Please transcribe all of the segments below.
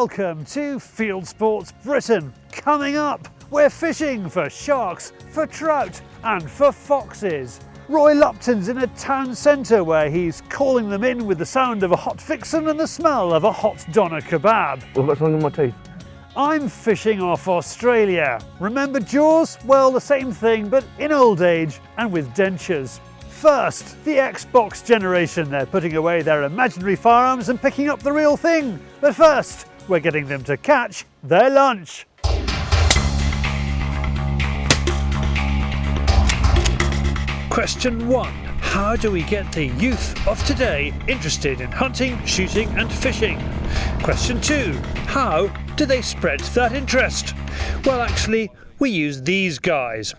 Welcome to Fieldsports Britain. Coming up, we're fishing for sharks, for trout and for foxes. Roy Lupton's in a town centre where he's calling them in with the sound of a hot fixin and the smell of a hot doner kebab. What's wrong with my teeth? I'm fishing off Australia. Remember Jaws? Well, the same thing, but in old age and with dentures. First, the Xbox generation. They're putting away their imaginary firearms and picking up the real thing. But first, we're getting them to catch their lunch. Question 1. How do we get the youth of today interested in hunting, shooting and fishing? Question 2. How do they spread that interest? Well, actually, we use these guys.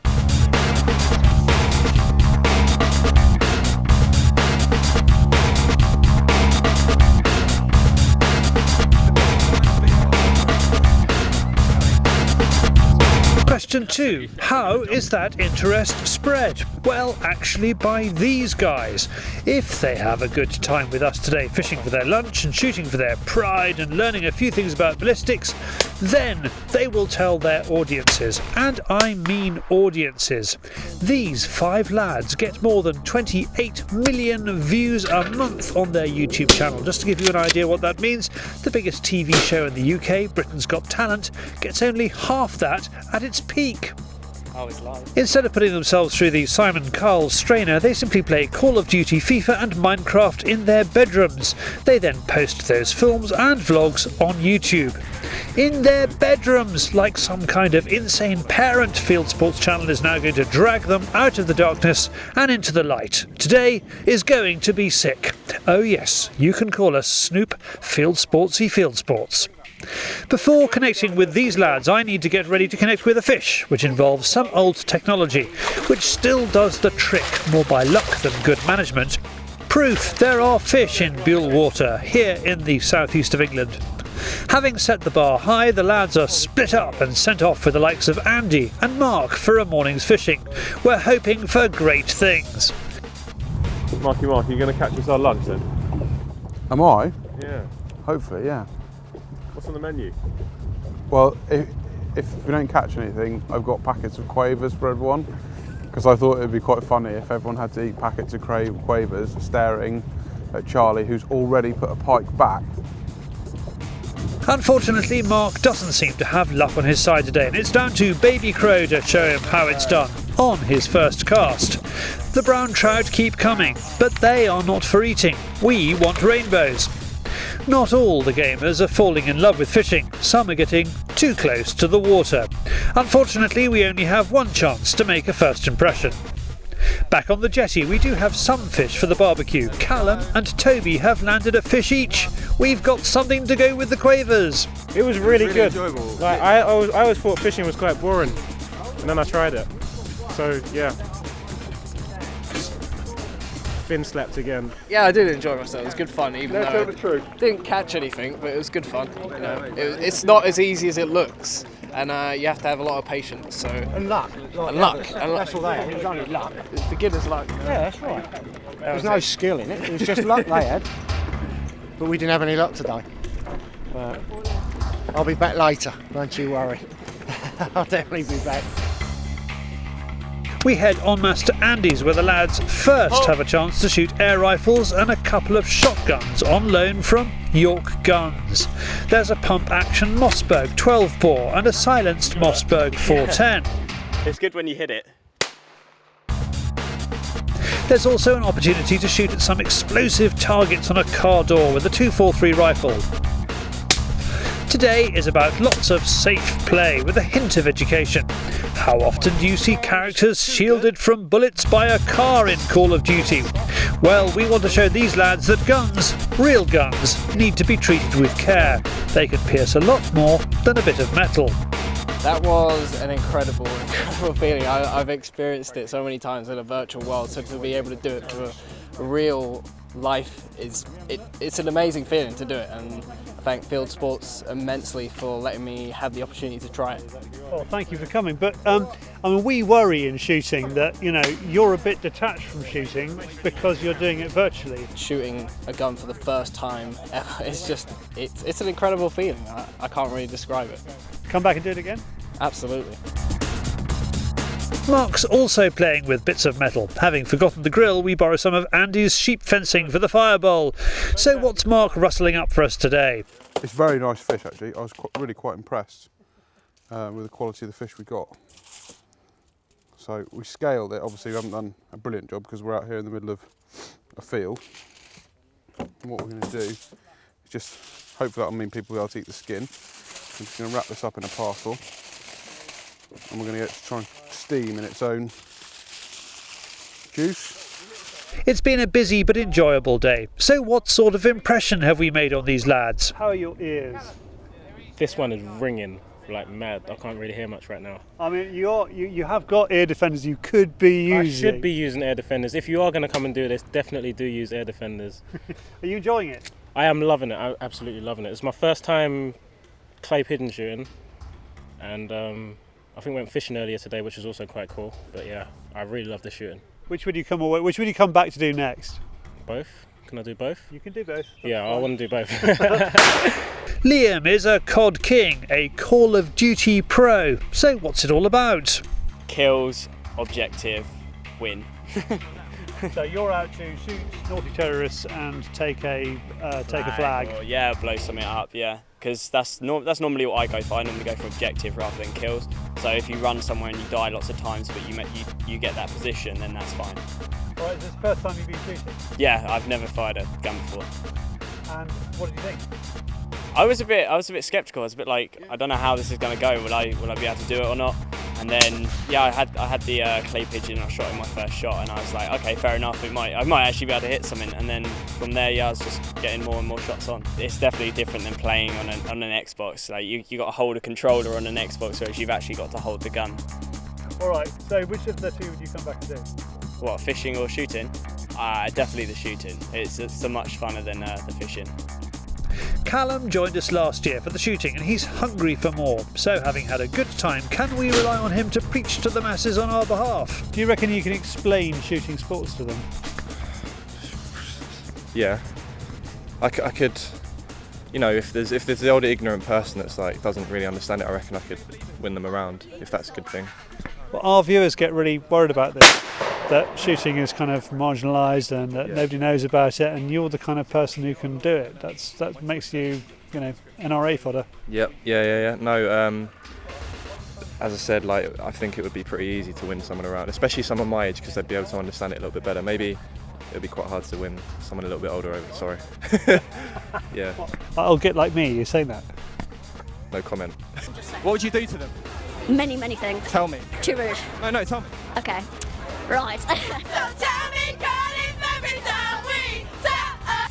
Question 2. How is that interest spread? Well, actually by these guys. If they have a good time with us today fishing for their lunch and shooting for their pride and learning a few things about ballistics, then they will tell their audiences, and I mean audiences. These 5 lads get more than 28 million views a month on their YouTube channel. Just to give you an idea what that means, the biggest TV show in the UK, Britain's Got Talent, gets only half that at its peak. Oh, it's live. Instead of putting themselves through the Simon Cowell strainer, they simply play Call of Duty, FIFA and Minecraft in their bedrooms. They then post those films and vlogs on YouTube. In their bedrooms, like some kind of insane parent, Fieldsports Channel is now going to drag them out of the darkness and into the light. Today is going to be sick. Oh yes, you can call us Snoop Fieldsportsy Fieldsports. Before connecting with these lads, I need to get ready to connect with a fish, which involves some old technology, which still does the trick more by luck than good management. Proof there are fish in Buell water, here in the southeast of England. Having set the bar high, the lads are split up and sent off with the likes of Andy and Mark for a morning's fishing. We're hoping for great things. Marky Mark, are you going to catch us our lunch then? Am I? Yeah. Hopefully, yeah. What's on the menu? Well, if we don't catch anything, I've got packets of quavers for everyone, because I thought it would be quite funny if everyone had to eat packets of quavers staring at Charlie, who's already put a pike back. Unfortunately, Mark doesn't seem to have luck on his side today, and it's down to Baby Crow to show him how it's done on his first cast. The brown trout keep coming, but they are not for eating. We want rainbows. Not all the gamers are falling in love with fishing. Some are getting too close to the water. Unfortunately, we only have one chance to make a first impression. Back on the jetty, we do have some fish for the barbecue. Callum and Toby have landed a fish each. We've got something to go with the quavers. It was really good. Enjoyable. Like I always thought fishing was quite boring, and then I tried it. So yeah. Fin slept again. Yeah, I did enjoy myself. It was good fun, even though Tell the truth. didn't catch anything, but it was good fun. You know, it's not as easy as it looks, and you have to have a lot of patience. So And luck. and luck. That's all they had. It was only luck. It's beginner's luck. Yeah, that's right. There was no skill in it. It was just luck they had. But we didn't have any luck today. But I'll be back later. Don't you worry. I'll definitely be back. We head en masse to Andy's, where the lads first have a chance to shoot air rifles and a couple of shotguns on loan from York Guns. There's a pump-action Mossberg 12-bore and a silenced Mossberg 410. It's good when you hit it. There's also an opportunity to shoot at some explosive targets on a car door with a 243 rifle. Today is about lots of safe play with a hint of education. How often do you see characters shielded from bullets by a car in Call of Duty? Well, we want to show these lads that guns, real guns, need to be treated with care. They can pierce a lot more than a bit of metal. That was an incredible feeling. I've experienced it so many times in a virtual world, so to be able to do it for a real life is, it's an amazing feeling to do it, and I thank Fieldsports immensely for letting me have the opportunity to try it. Well, thank you for coming. But I mean, we worry in shooting that, you know, you're a bit detached from shooting because you're doing it virtually. Shooting a gun for the first time ever, it's just, it's an incredible feeling. I can't really describe it. Come back and do it again? Absolutely. Mark's also playing with bits of metal. Having forgotten the grill, we borrow some of Andy's sheep fencing for the fireball. So what's Mark rustling up for us today? It's very nice fish actually. I was really quite impressed with the quality of the fish we got. So we scaled it. Obviously we haven't done a brilliant job because we're out here in the middle of a field. And what we're going to do is just, hopefully that'll mean people will be able to eat the skin. I'm just going to wrap this up in a parcel. And we're going to get to try and steam in its own juice. It's been a busy but enjoyable day. So what sort of impression have we made on these lads? How are your ears? This one is ringing like mad. I can't really hear much right now. I mean, you have got ear defenders you could be using. I should be using air defenders. If you are going to come and do this, definitely do use air defenders. Are you enjoying it? I am loving it. I'm absolutely loving it. It's my first time clay pigeon shooting, and I think we went fishing earlier today, which was also quite cool. But yeah, I really love the shooting. Which would you come away? Which would you come back to do next? Both? Can I do both? You can do both. Yeah, I want to do both. Liam is a COD king, a Call of Duty pro. So what's it all about? Kills, objective, win. So you're out to shoot naughty terrorists and take a flag. Or, yeah, blow something up, yeah. Because that's normally what I go for. I normally go for objective rather than kills. So if you run somewhere and you die lots of times, but you get that position, then that's fine. All right, is this the first time you've been shooting? Yeah, I've never fired a gun before. And what did you think? I was a bit sceptical. I was a bit like, I don't know how this is going to go. Will I be able to do it or not? And then yeah, I had the clay pigeon. I shot in my first shot, and I was like, okay, fair enough. I might actually be able to hit something. And then from there, yeah, I was just getting more and more shots on. It's definitely different than playing on an Xbox. Like you got to hold a controller on an Xbox, whereas you've actually got to hold the gun. All right. So which of the two would you come back and do? What, fishing or shooting? Definitely the shooting. It's so much funner than the fishing. Callum joined us last year for the shooting and he's hungry for more. So having had a good time, can we rely on him to preach to the masses on our behalf? Do you reckon you can explain shooting sports to them? Yeah, I could, you know, if there's the older ignorant person that's like doesn't really understand it, I reckon I could win them around, if that's a good thing. Well, our viewers get really worried about this, that shooting is kind of marginalised and that nobody knows about it, and you're the kind of person who can do it. That makes you, you know, NRA fodder. Yep, yeah. No, as I said, like I think it would be pretty easy to win someone around, especially someone my age, because they'd be able to understand it a little bit better. Maybe it would be quite hard to win someone a little bit older over. Sorry. Yeah. I'll get like me. You're saying that. No comment. What would you do to them? Many things. Tell me. Too rude. No, tell me. Okay. Right.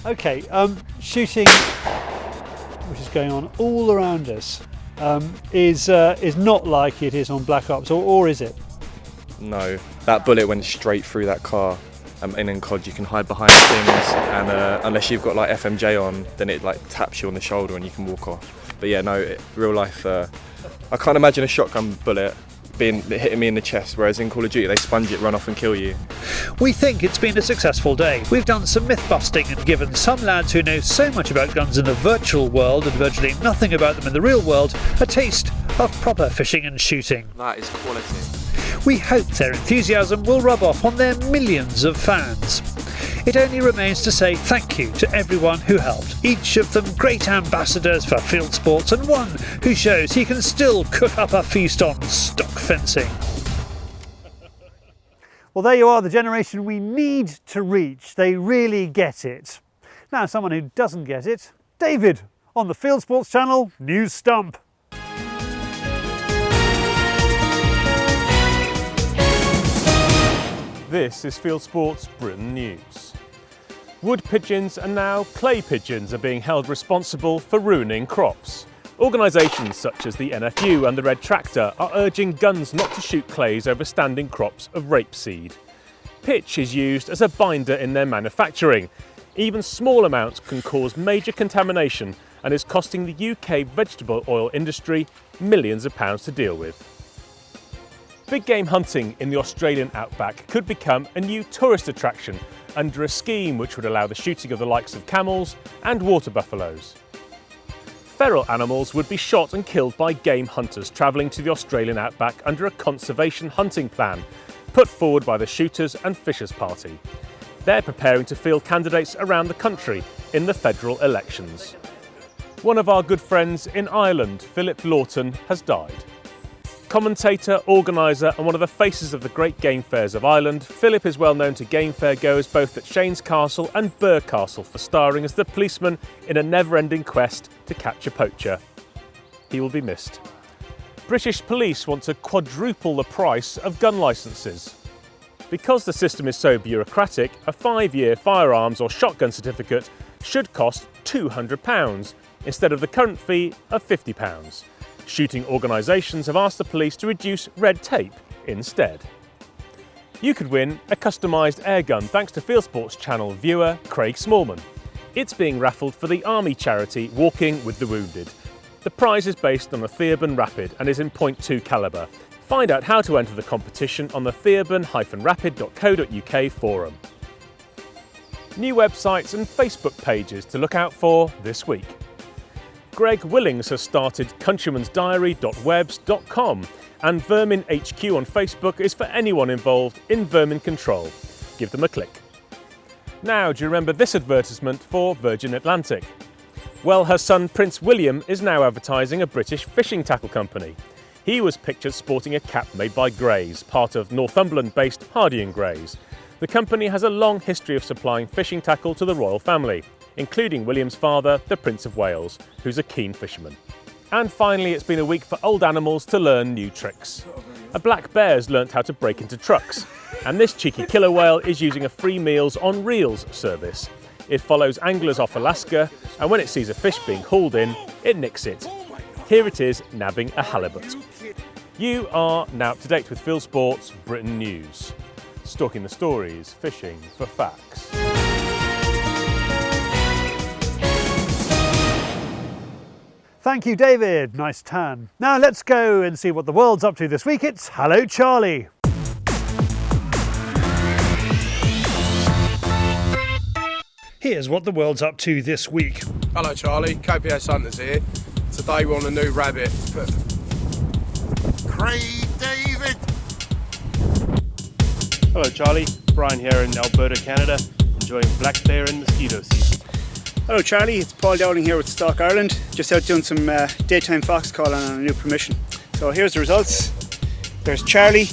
Okay, shooting, which is going on all around us, is not like it is on Black Ops, or is it? No, that bullet went straight through that car. And in COD you can hide behind things, and unless you've got like FMJ on, then it like taps you on the shoulder and you can walk off. But yeah, no, real life, I can't imagine a shotgun bullet hitting me in the chest, whereas in Call of Duty they sponge it, run off and kill you. We think it's been a successful day. We've done some myth busting and given some lads who know so much about guns in the virtual world and virtually nothing about them in the real world a taste of proper fishing and shooting. That is quality. We hope their enthusiasm will rub off on their millions of fans. It only remains to say thank you to everyone who helped, each of them great ambassadors for field sports and one who shows he can still cook up a feast on stock fencing. Well, there you are, the generation we need to reach. They really get it. Now, someone who doesn't get it, David, on the Fieldsports Channel News Stump. This is Fieldsports Britain News. Wood pigeons and now clay pigeons are being held responsible for ruining crops. Organisations such as the NFU and the Red Tractor are urging guns not to shoot clays over standing crops of rapeseed. Pitch is used as a binder in their manufacturing. Even small amounts can cause major contamination and is costing the UK vegetable oil industry millions of pounds to deal with. Big game hunting in the Australian outback could become a new tourist attraction under a scheme which would allow the shooting of the likes of camels and water buffaloes. Feral animals would be shot and killed by game hunters travelling to the Australian outback under a conservation hunting plan put forward by the Shooters and Fishers Party. They're preparing to field candidates around the country in the federal elections. One of our good friends in Ireland, Philip Lawton, has died. Commentator, organiser and one of the faces of the great game fairs of Ireland, Philip is well known to game fair goers both at Shane's Castle and Birr Castle for starring as the policeman in a never-ending quest to catch a poacher. He will be missed. British police want to quadruple the price of gun licences. Because the system is so bureaucratic, a 5-year firearms or shotgun certificate should cost £200 instead of the current fee of £50. Shooting organisations have asked the police to reduce red tape instead. You could win a customised airgun thanks to Fieldsports Channel viewer Craig Smallman. It's being raffled for the army charity Walking with the Wounded. The prize is based on a Theoban Rapid and is in .2 calibre. Find out how to enter the competition on the theoban-rapid.co.uk forum. New websites and Facebook pages to look out for this week. Greg Willings has started countrymansdiary.webs.com and Vermin HQ on Facebook is for anyone involved in vermin control. Give them a click. Now, do you remember this advertisement for Virgin Atlantic? Well, her son Prince William is now advertising a British fishing tackle company. He was pictured sporting a cap made by Grays, part of Northumberland-based Hardy & Grays. The company has a long history of supplying fishing tackle to the royal family, including William's father, the Prince of Wales, who's a keen fisherman. And finally, it's been a week for old animals to learn new tricks. A black bear's learnt how to break into trucks, and this cheeky killer whale is using a free Meals on Reels service. It follows anglers off Alaska, and when it sees a fish being hauled in, it nicks it. Here it is nabbing a halibut. You are now up to date with Fieldsports Britain News. Stalking the stories, fishing for facts. Thank you, David. Nice tan. Now let's go and see what the world's up to this week. It's Hello Charlie. Here's what the world's up to this week. Hello Charlie, KPS Hunters here. Today we're on a new rabbit. Craig David! Hello Charlie, Brian here in Alberta, Canada, enjoying black bear and mosquito season. Hello Charlie, it's Paul Dowling here with Stock Ireland. Just out doing some daytime fox calling on a new permission. So here's the results. There's Charlie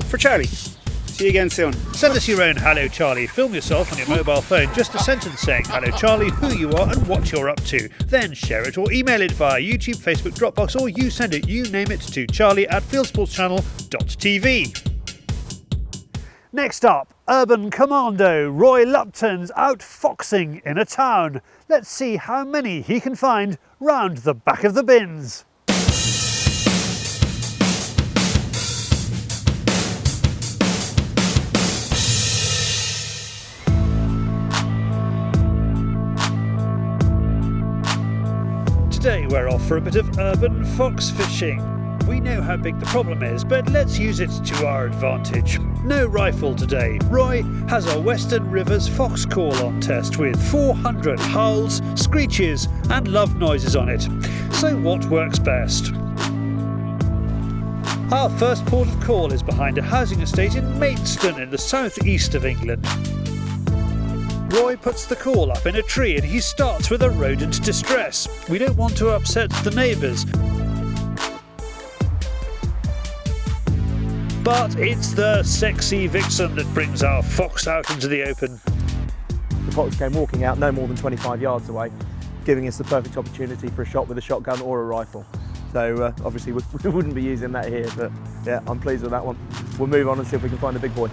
for Charlie. See you again soon. Send us your own Hello Charlie. Film yourself on your mobile phone, just a sentence saying Hello Charlie, who you are and what you're up to. Then share it or email it via YouTube, Facebook, Dropbox, or you send it, you name it, to charlie@fieldsportschannel.tv. Next up, urban commando Roy Lupton's out foxing in a town. Let's see how many he can find round the back of the bins. Today we're off for a bit of urban fox fishing. We know how big the problem is, but let's use it to our advantage. No rifle today. Roy has a Western Rivers fox call on test with 400 howls, screeches and love noises on it. So what works best? Our first port of call is behind a housing estate in Maidstone in the southeast of England. Roy puts the call up in a tree and he starts with a rodent distress. We don't want to upset the neighbours. But it's the sexy vixen that brings our fox out into the open. The fox came walking out no more than 25 yards away, giving us the perfect opportunity for a shot with a shotgun or a rifle. So obviously we wouldn't be using that here, but yeah, I'm pleased with that one. We'll move on and see if we can find a big boy.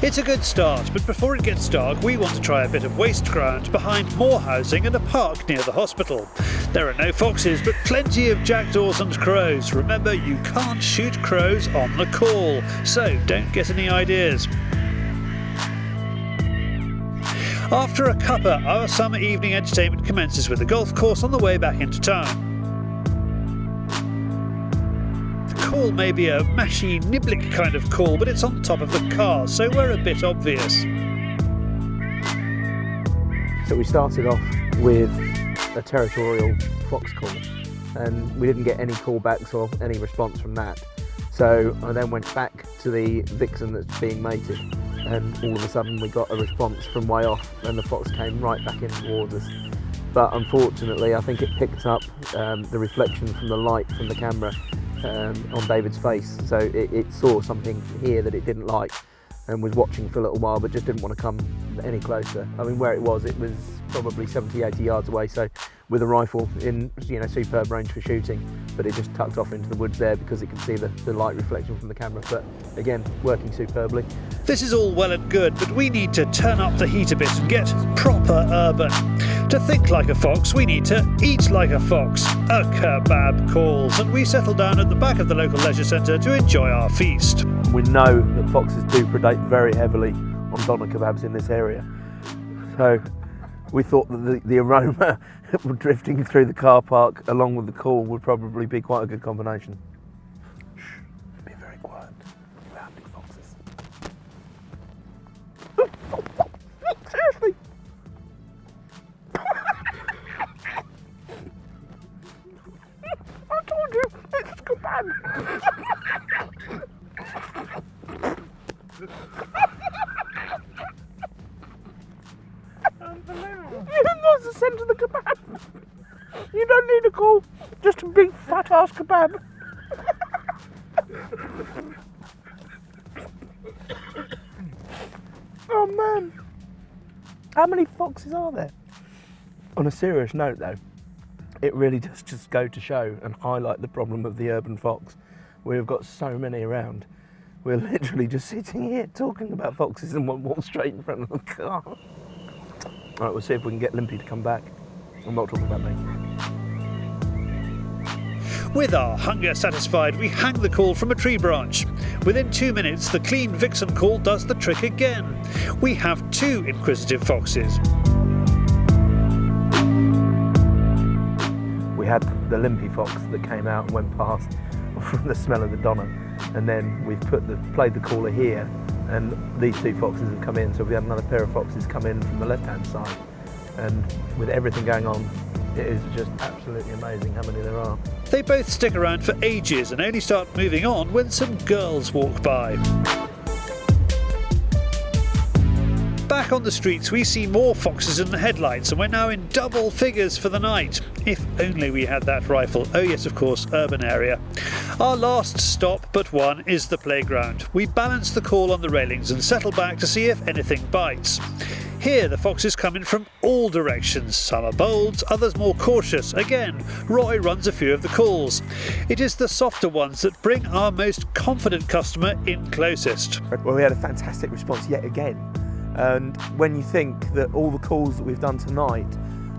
It's a good start, but before it gets dark, we want to try a bit of waste ground behind more housing and a park near the hospital. There are no foxes, but plenty of jackdaws and crows. Remember, you can't shoot crows on the call, so don't get any ideas. After a cuppa, our summer evening entertainment commences with a golf course on the way back into town. The call may be a mashy, niblick kind of call, but it's on top of the car, so we're a bit obvious. So we started off with a territorial fox call, and we didn't get any callbacks or any response from that. So I then went back to the vixen that's being mated, and all of a sudden we got a response from way off, and the fox came right back in towards us. But unfortunately, I think it picked up the reflection from the light from the camera on David's face, so it saw something here that it didn't like, and was watching for a little while, but just didn't want to come any closer. I mean, where it was probably 70-80 yards away, so with a rifle in, superb range for shooting, but it just tucked off into the woods there because it could see the light reflection from the camera. But again, working superbly. This is all well and good, but we need to turn up the heat a bit and get proper urban. To think like a fox, we need to eat like a fox. A kebab calls, and we settle down at the back of the local leisure centre to enjoy our feast. We know that foxes do predate very heavily on doner kebabs in this area, so we thought that the aroma drifting through the car park along with the call would probably be quite a good combination. Shh, be very quiet. We're hunting foxes. Seriously? I told you, it's kebab. That's the scent of the kebab. You don't need a call, just a big fat ass kebab. Oh man, how many foxes are there? On a serious note though, it really does just go to show and highlight the problem of the urban fox. We've got so many around. We're literally just sitting here talking about foxes and one walk straight in front of the car. Alright, we'll see if we can get Limpy to come back. I'm not talking about me. With our hunger satisfied, we hang the call from a tree branch. Within 2 minutes, the clean vixen call does the trick again. We have 2 inquisitive foxes. We had the Limpy fox that came out and went past from the smell of the doner, and then we've played the caller here, and these 2 foxes have come in, so we had another pair of foxes come in from the left-hand side, and with everything going on, it is just absolutely amazing how many there are. They both stick around for ages and only start moving on when some girls walk by. Back on the streets, we see more foxes in the headlights, and we're now in double figures for the night. If only we had that rifle. Oh yes, of course, urban area. Our last stop but one is the playground. We balance the call on the railings and settle back to see if anything bites. Here the foxes come in from all directions. Some are bold, others more cautious. Again, Roy runs a few of the calls. It is the softer ones that bring our most confident customer in closest. Well, we had a fantastic response yet again. And when you think that all the calls that we've done tonight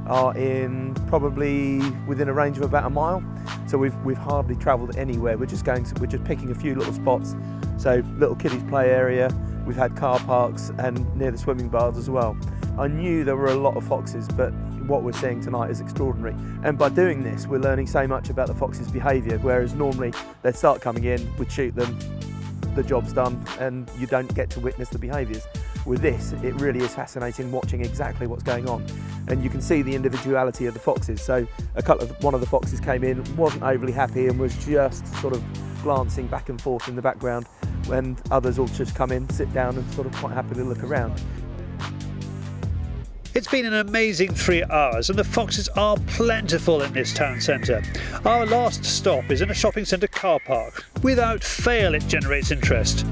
are in probably within a range of about a mile, so we've hardly travelled anywhere. We're just picking a few little spots. So little kiddies play area. We've had car parks and near the swimming baths as well. I knew there were a lot of foxes, but what we're seeing tonight is extraordinary. And by doing this, we're learning so much about the fox's behaviour. Whereas normally they'd start coming in, we'd shoot them, the job's done, and you don't get to witness the behaviours. With this, it really is fascinating watching exactly what's going on, and you can see the individuality of the foxes. So one of the foxes came in, wasn't overly happy, and was just sort of glancing back and forth in the background, when others will just come in, sit down, and sort of quite happily look around. It's been an amazing 3 hours, and the foxes are plentiful in this town centre. Our last stop is in a shopping centre car park. Without fail, it generates interest.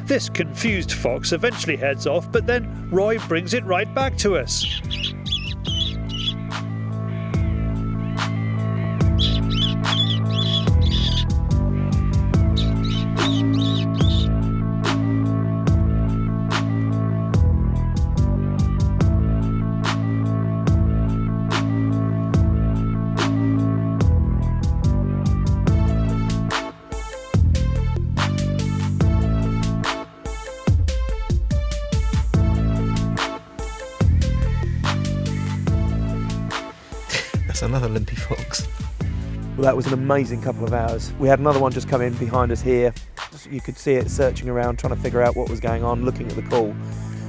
This confused fox eventually heads off, but then Roy brings it right back to us. That's another limpy fox. Well, that was an amazing couple of hours. We had another one just come in behind us here. You could see it searching around, trying to figure out what was going on, looking at the call.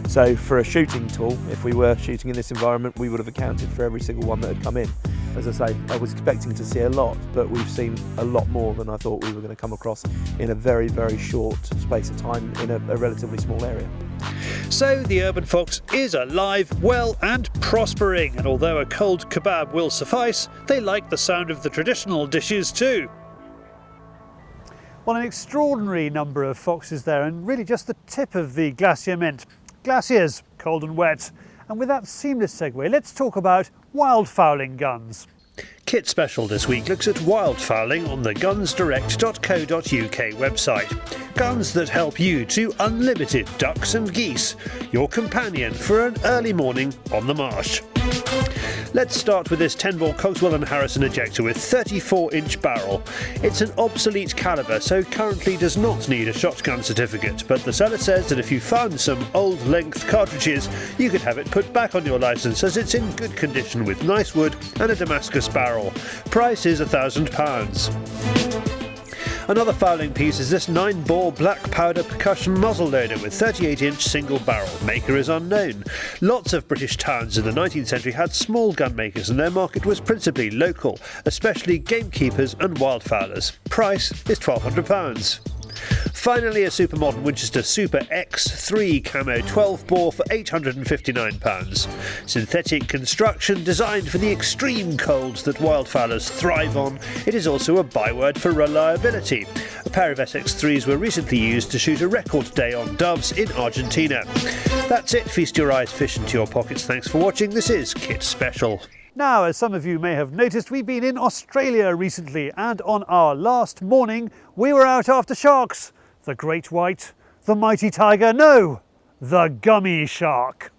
So for a shooting tool, if we were shooting in this environment, we would have accounted for every single one that had come in. As I say, I was expecting to see a lot, but we've seen a lot more than I thought we were going to come across in a very, very short space of time in a relatively small area. So the urban fox is alive, well and prospering, and although a cold kebab will suffice, they like the sound of the traditional dishes too. Well, an extraordinary number of foxes there, and really just the tip of the glacier mint. Glaciers, cold and wet. And with that seamless segue, let's talk about wildfowling guns. Kit Special this week looks at wildfowling on the gunsdirect.co.uk website. Guns that help you to unlimited ducks and geese, your companion for an early morning on the marsh. Let's start with this 10-bore Cogswell & Harrison ejector with 34-inch barrel. It's an obsolete calibre, so currently does not need a shotgun certificate, but the seller says that if you found some old length cartridges, you could have it put back on your licence as it's in good condition with nice wood and a Damascus barrel. Price is £1,000. Another fowling piece is this 9-bore black powder percussion muzzleloader with 38-inch single barrel. Maker is unknown. Lots of British towns in the 19th century had small gun makers and their market was principally local, especially gamekeepers and wildfowlers. Price is £1,200. Finally, a super modern Winchester Super X3 camo 12-bore for £859. Synthetic construction designed for the extreme colds that wildfowlers thrive on. It is also a byword for reliability. A pair of SX3s were recently used to shoot a record day on doves in Argentina. That's it. Feast your eyes, fish into your pockets. Thanks for watching. This is Kit Special. Now, as some of you may have noticed, we've been in Australia recently, and on our last morning we were out after sharks. The great white, the mighty tiger, no, the gummy shark.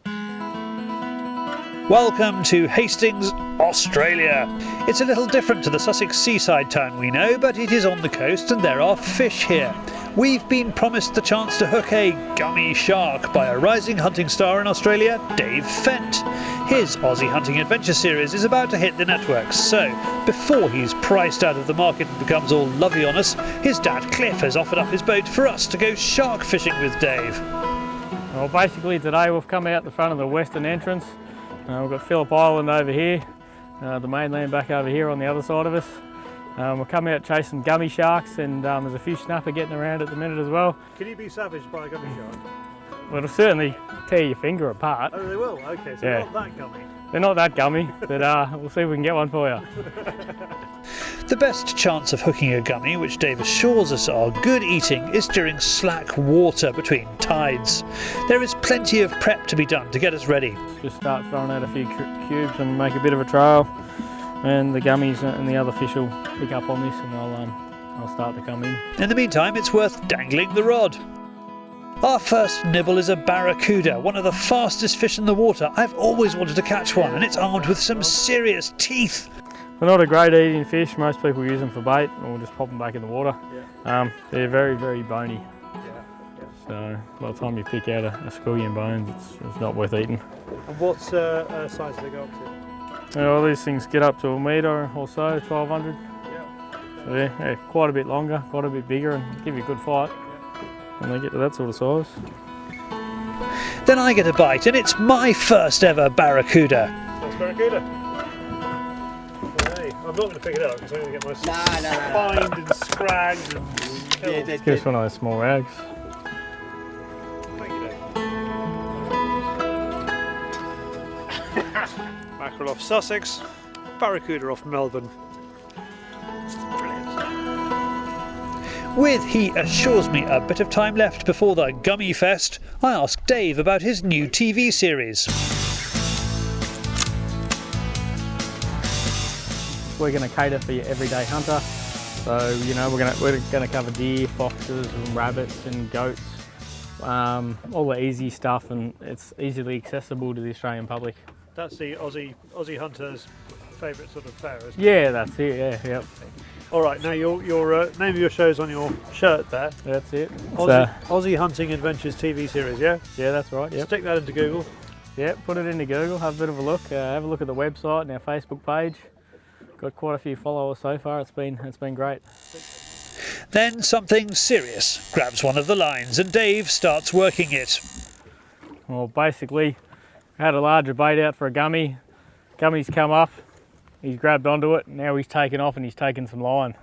Welcome to Hastings, Australia. It's a little different to the Sussex seaside town we know, but it is on the coast and there are fish here. We've been promised the chance to hook a gummy shark by a rising hunting star in Australia, Dave Fent. His Aussie Hunting Adventures series is about to hit the networks, so before he's priced out of the market and becomes all lovey on us, his dad Cliff has offered up his boat for us to go shark fishing with Dave. Well, basically today we've come out the front of the western entrance. We've got Phillip Island over here, the mainland back over here on the other side of us. We'll come out chasing gummy sharks, and there's a few snapper getting around at the minute as well. Can you be savaged by a gummy shark? Well, it'll certainly tear your finger apart. Oh, they will? Okay, so yeah. Not that gummy. They're not that gummy, but we'll see if we can get one for you. The best chance of hooking a gummy, which Dave assures us are good eating, is during slack water between tides. There is plenty of prep to be done to get us ready. Just start throwing out a few cubes and make a bit of a trail, and the gummies and the other fish will pick up on this, and I'll start to come in. In the meantime, it's worth dangling the rod. Our first nibble is a barracuda, one of the fastest fish in the water. I've always wanted to catch one, and it's armed with some serious teeth. They're not a great eating fish. Most people use them for bait or just pop them back in the water. Yeah. They're very, very bony. So by the time you pick out a squillion bones, it's not worth eating. And what size do they go up to? Well, these things get up to a metre or so, 1200. So yeah, quite a bit longer, quite a bit bigger, and give you a good fight when they get to that sort of size. Then I get a bite, and it's my first ever barracuda. That's barracuda. Hey, I'm not going to pick it up because I'm going to get my spined and scragged and killed. Give us one of those small rags. Thank you, Dave. Mackerel off Sussex, barracuda off Melbourne. With, he assures me, a bit of time left before the Gummy Fest, I ask Dave about his new TV series. We're going to cater for your everyday hunter. So, you know, we're going to cover deer, foxes and rabbits and goats. All the easy stuff, and it's easily accessible to the Australian public. That's the Aussie hunter's favourite sort of fare, isn't it? Yeah, that's it, yeah, yep. All right, now your name of your show's on your shirt there. That's it. Aussie Hunting Adventures TV series, yeah? Yeah, that's right, yep. Stick that into Google. Yeah, put it into Google, have a bit of a look. Have a look at the website and our Facebook page. got quite a few followers so far. It's been great. Then something serious grabs one of the lines and Dave starts working it. Well, basically, I had a larger bait out for a gummy. Gummy's come up, he's grabbed onto it, now he's taken off and he's taken some line.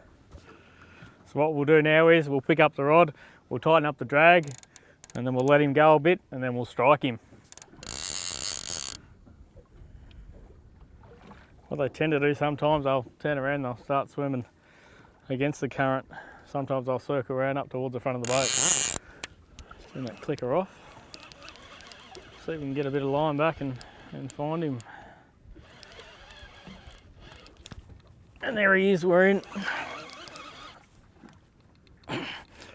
So what we'll do now is we'll pick up the rod, we'll tighten up the drag, and then we'll let him go a bit and then we'll strike him. What they tend to do sometimes, they'll turn around and they'll start swimming against the current. Sometimes I'll circle around up towards the front of the boat. Turn that clicker off. See if we can get a bit of line back and find him. And there he is, we're in.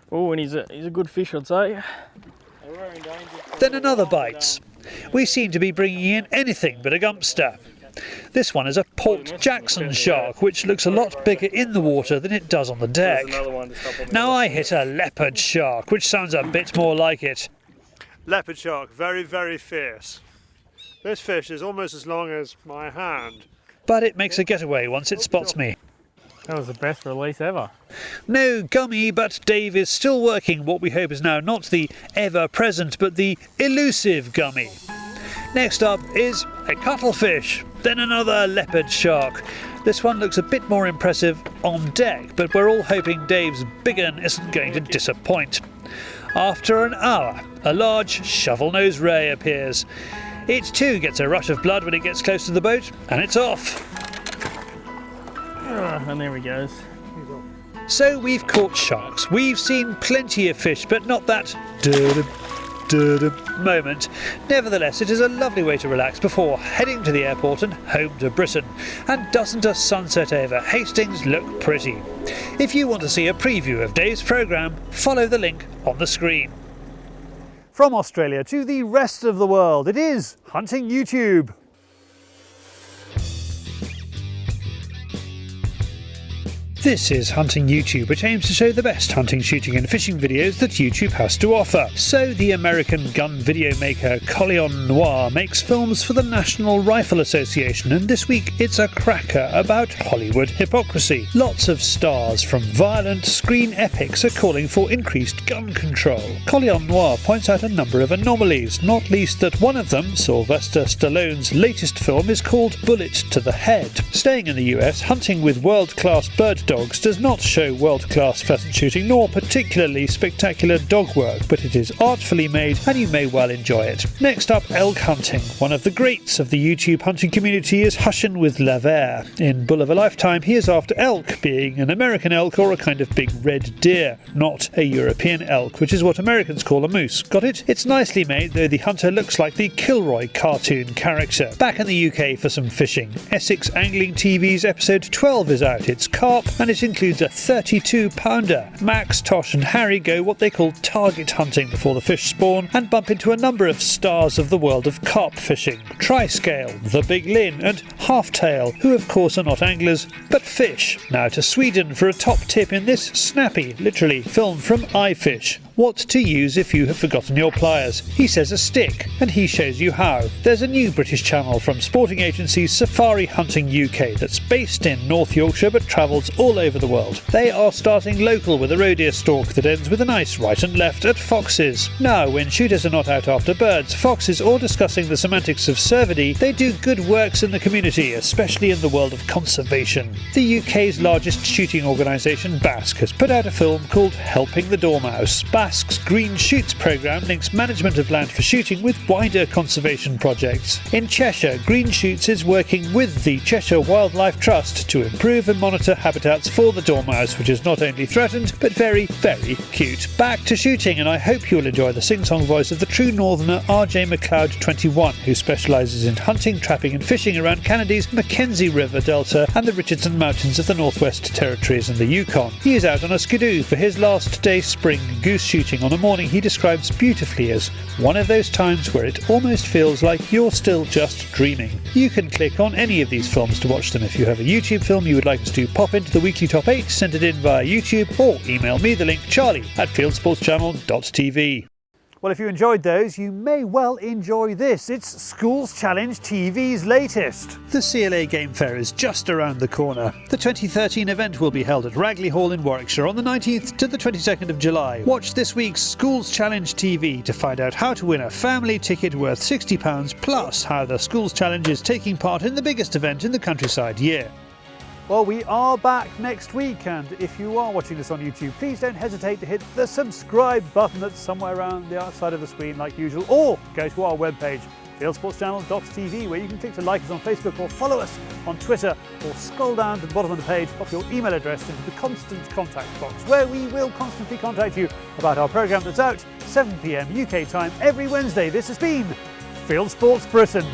Oh, and he's a good fish, I'd say. Then another bites. We seem to be bringing in anything but a gumpster. This one is a Port Jackson shark, which looks a lot bigger in the water than it does on the deck. Now I hit a leopard shark, which sounds a bit more like it. Leopard shark, very, very fierce. This fish is almost as long as my hand. But it makes a getaway once it spots me. That was the best release ever. No gummy, but Dave is still working what we hope is now not the ever-present, but the elusive gummy. Next up is a cuttlefish, then another leopard shark. This one looks a bit more impressive on deck, but we're all hoping Dave's big un isn't going to disappoint. After an hour, a large shovel-nosed ray appears. It too gets a rush of blood when it gets close to the boat, and it's off. And there he goes. So we've caught sharks, we've seen plenty of fish, but not that moment. Nevertheless, it is a lovely way to relax before heading to the airport and home to Britain. And doesn't a sunset over Hastings look pretty? If you want to see a preview of Dave's programme, follow the link on the screen. From Australia to the rest of the world, it is Hunting YouTube. This is Hunting YouTube, which aims to show the best hunting, shooting and fishing videos that YouTube has to offer. So the American gun video maker Collion Noir makes films for the National Rifle Association, and this week it's a cracker about Hollywood hypocrisy. Lots of stars from violent screen epics are calling for increased gun control. Collion Noir points out a number of anomalies, not least that one of them, Sylvester Stallone's latest film, is called Bullet to the Head. Staying in the US, hunting with world-class bird dogs does not show world-class pheasant shooting nor particularly spectacular dog work, but it is artfully made and you may well enjoy it. Next up, elk hunting. One of the greats of the YouTube hunting community is Hushin with Lavere. In Bull of a Lifetime, he is after elk, being an American elk or a kind of big red deer, not a European elk, which is what Americans call a moose. Got it? It's nicely made, though the hunter looks like the Kilroy cartoon character. Back in the UK for some fishing. Essex Angling TV's episode 12 is out. It's carp and it includes a 32-pounder. Max, Tosh and Harry go what they call target hunting before the fish spawn and bump into a number of stars of the world of carp fishing. Triscale, the Big Lin and Halftail, who of course are not anglers but fish. Now to Sweden for a top tip in this snappy, literally, film from iFish. What to use if you have forgotten your pliers. He says a stick, and he shows you how. There's a new British channel from sporting agency Safari Hunting UK that's based in North Yorkshire but travels all over the world. They are starting local with a roe deer stalk that ends with a nice right and left at foxes. Now, when shooters are not out after birds, foxes, or discussing the semantics of cervidae, they do good works in the community, especially in the world of conservation. The UK's largest shooting organisation, Basque, has put out a film called Helping the Dormouse. Basque's Green Shoots programme links management of land for shooting with wider conservation projects. In Cheshire, Green Shoots is working with the Cheshire Wildlife Trust to improve and monitor habitats for the dormouse, which is not only threatened but very, very cute. Back to shooting, and I hope you'll enjoy the sing-song voice of the true northerner RJ McLeod 21, who specialises in hunting, trapping and fishing around Canada's Mackenzie River Delta and the Richardson Mountains of the Northwest Territories and the Yukon. He is out on a skidoo for his last day spring goose shooting on a morning he describes beautifully as one of those times where it almost feels like you're still just dreaming. You can click on any of these films to watch them. If you have a YouTube film you would like us to pop into the weekly top 8, send it in via YouTube or email me the link charlie@fieldsportschannel.tv. Well, if you enjoyed those, you may well enjoy this. It's Schools Challenge TV's latest. The CLA Game Fair is just around the corner. The 2013 event will be held at Ragley Hall in Warwickshire on the 19th to the 22nd of July. Watch this week's Schools Challenge TV to find out how to win a family ticket worth £60, plus how the Schools Challenge is taking part in the biggest event in the countryside year. Well, we are back next week, and if you are watching this on YouTube, please don't hesitate to hit the subscribe button that's somewhere around the outside of the screen like usual, or go to our webpage, fieldsportschannel.tv, where you can click to like us on Facebook or follow us on Twitter, or scroll down to the bottom of the page, pop your email address into the constant contact box, where we will constantly contact you about our programme that's out 7 PM UK time every Wednesday. This has been Fieldsports Britain.